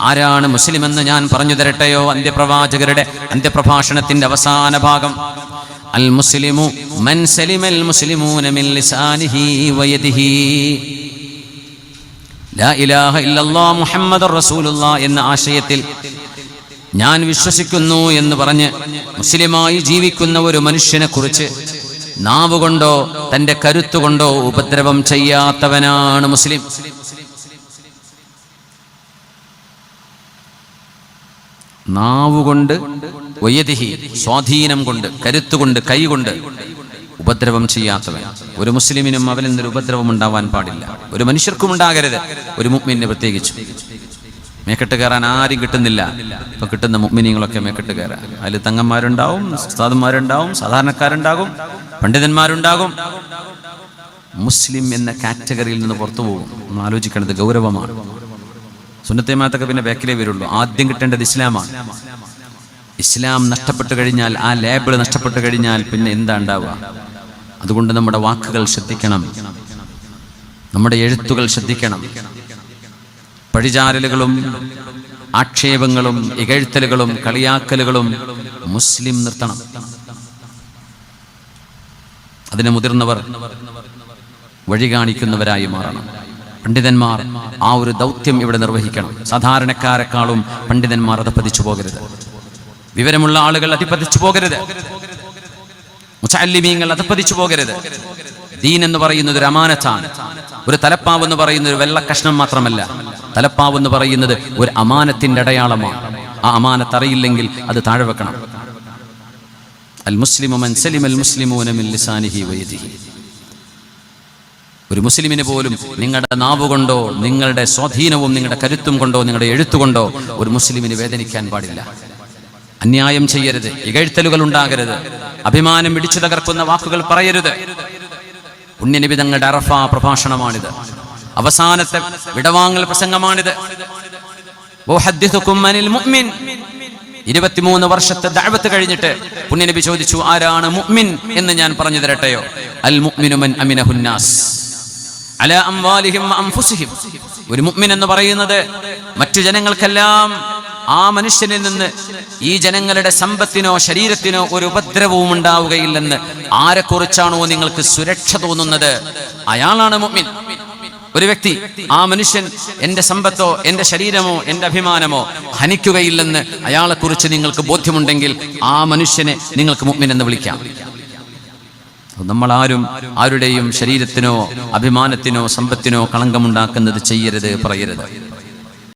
ആരാണ് മുസ്ലിം എന്ന് ഞാൻ പറഞ്ഞു തരട്ടെയോ? അന്ത്യപ്രവാചകരുടെ അന്ത്യപ്രഭാഷണത്തിന്റെ അവസാന ഭാഗം, അൽ മുസ്ലിമു മൻ സലിമൽ മുസ്ലിമൂന മിൻ ലിസാനിഹി വയദിഹി, ലാ ഇലാഹ ഇല്ലല്ലാഹ് മുഹമ്മദുർ റസൂലുള്ളാഹ് എന്ന ആശയത്തിൽ ഞാൻ വിശ്വസിക്കുന്നു എന്ന് പറഞ്ഞ് മുസ്ലിമായി ജീവിക്കുന്ന ഒരു മനുഷ്യനെ കുറിച്ച് നാവുകൊണ്ടോ തന്റെ കരുത്തുകൊണ്ടോ ഉപദ്രവം ചെയ്യാത്തവനാണ് മുസ്ലിം. നാവുകൊണ്ട്, വയദിഹി സ്വാധീനം കൊണ്ട്, കരുത്തുകൊണ്ട്, കൈകൊണ്ട് ഉപദ്രവം ചെയ്യാത്തവൻ. ഒരു മുസ്ലിമിനും അവനിൽ നിന്നൊരു ഉപദ്രവം ഉണ്ടാവാൻ പാടില്ല. ഒരു മനുഷ്യർക്കും ഉണ്ടാകരുത്, ഒരു മുഅ്മിനിന് പ്രത്യേകിച്ചു. മേക്കെട്ട് കയറാൻ ആരും കിട്ടുന്നില്ല. ഇപ്പൊ കിട്ടുന്ന മുഅ്മിനീങ്ങളൊക്കെ മേക്കെട്ട് കയറാൻ. അതിൽ തങ്ങന്മാരുണ്ടാവും, ഉസ്താദന്മാരുണ്ടാവും, സാധാരണക്കാരുണ്ടാകും, പണ്ഡിതന്മാരുണ്ടാകും. മുസ്ലിം എന്ന കാറ്റഗറിയിൽ നിന്ന് പുറത്തു പോകും. ഒന്ന് ആലോചിക്കേണ്ടത് ഗൗരവമാണ്. സുന്നത്തെ മാത്തൊക്കെ പിന്നെ ബാക്കിലേ വരുള്ളൂ. ആദ്യം കിട്ടേണ്ടത് ഇസ്ലാമാണ്. ഇസ്ലാം നഷ്ടപ്പെട്ടു കഴിഞ്ഞാൽ, ആ ലേബിൾ നഷ്ടപ്പെട്ടു കഴിഞ്ഞാൽ പിന്നെ എന്താ ഉണ്ടാവുക? അതുകൊണ്ട് നമ്മുടെ വാക്കുകൾ ശ്രദ്ധിക്കണം, നമ്മുടെ എഴുത്തുകൾ ശ്രദ്ധിക്കണം. പഴിചാരലുകളും ആക്ഷേപങ്ങളും ഇകഴ്ത്തലുകളും കളിയാക്കലുകളും മുസ്ലിം നിർത്തണം. അതിന് മുതിർന്നവർ വഴി കാണിക്കുന്നവരായി മാറണം. പണ്ഡിതന്മാർ ആ ഒരു ദൗത്യം ഇവിടെ നിർവഹിക്കണം. സാധാരണക്കാരെക്കാളും പണ്ഡിതന്മാർ അധപ്പതിച്ചു പോകരുത്. വിവരമുള്ള ആളുകൾ അധിപതിച്ചു പോകരുത്. മുതഅല്ലിമീങ്ങൾ അധപ്പതിച്ചു പോകരുത്. ദീൻ എന്ന് പറയുന്നത് ഒരു അമാനത്താണ്. ഒരു തലപ്പാവ് എന്ന് പറയുന്നത് ഒരു വെള്ള കഷ്ണം മാത്രമല്ല. തലപ്പാവ് എന്ന് പറയുന്നത് ഒരു അമാനത്തിന്റെ അടയാളമാണ്. ആ അമാനത്ത് അറിയില്ലെങ്കിൽ അത് താഴെ വെക്കണം. അൽ മുസ്ലിമു മൻ സലിമൽ മുസ്ലിമൂന മിൻ ലിസാനിഹി വയദിഹി. ഒരു മുസ്ലിമിന് പോലും നിങ്ങളുടെ നാവുകൊണ്ടോ നിങ്ങളുടെ സ്വാധീനവും നിങ്ങളുടെ കരുത്തും കൊണ്ടോ നിങ്ങളുടെ എഴുത്തുകൊണ്ടോ ഒരു മുസ്ലിമിന് വേദനിക്കാൻ പാടില്ല. അന്യായം ചെയ്യരുത്, ഇകഴ്ത്തലുകൾ ഉണ്ടാകരുത്, അഭിമാനം ഇടിച്ചു തകർക്കുന്ന വാക്കുകൾ പറയരുത്. പുണ്യനബി തങ്ങളുടെ അറഫ പ്രഭാഷണമാണിത്. അവസാനത്തെ വിടവാങ്ങൽ പ്രസംഗമാണിത്. 23 വർഷത്തെ ദഅവത്ത് കഴിഞ്ഞിട്ട് പുണ്യനബി ചോദിച്ചു, ആരാണ് മുഅ്മിൻ എന്ന് ഞാൻ പറഞ്ഞു തരട്ടെയോ? അൽ മുഅ്മിനു മൻ അമിനഹുന്നാസ് അലാ അംവാലിഹിം വ അൻഫുസിഹിം. ഒരു മുഅ്മിൻ എന്ന് പറയുന്നത് മറ്റു ജനങ്ങൾക്കെല്ലാം ആ മനുഷ്യനിൽ നിന്ന് ഈ ജനങ്ങളുടെ സമ്പത്തിനോ ശരീരത്തിനോ ഒരു ഉപദ്രവവും ഉണ്ടാവുകയില്ലെന്ന് ആരെക്കുറിച്ചാണോ നിങ്ങൾക്ക് സുരക്ഷ തോന്നുന്നത്, അയാളാണ് മുഅ്മിൻ. ഒരു വ്യക്തി, ആ മനുഷ്യൻ എന്റെ സമ്പത്തോ എന്റെ ശരീരമോ എന്റെ അഭിമാനമോ ഹനിക്കുകയില്ലെന്ന് അയാളെക്കുറിച്ച് നിങ്ങൾക്ക് ബോധ്യമുണ്ടെങ്കിൽ ആ മനുഷ്യനെ നിങ്ങൾക്ക് മുഅ്മിൻ എന്ന് വിളിക്കാം. നമ്മളാരും ആരുടെയും ശരീരത്തിനോ അഭിമാനത്തിനോ സമ്പത്തിനോ കളങ്കമുണ്ടാക്കുന്നത് ചെയ്യരുത്, പറയരുത്.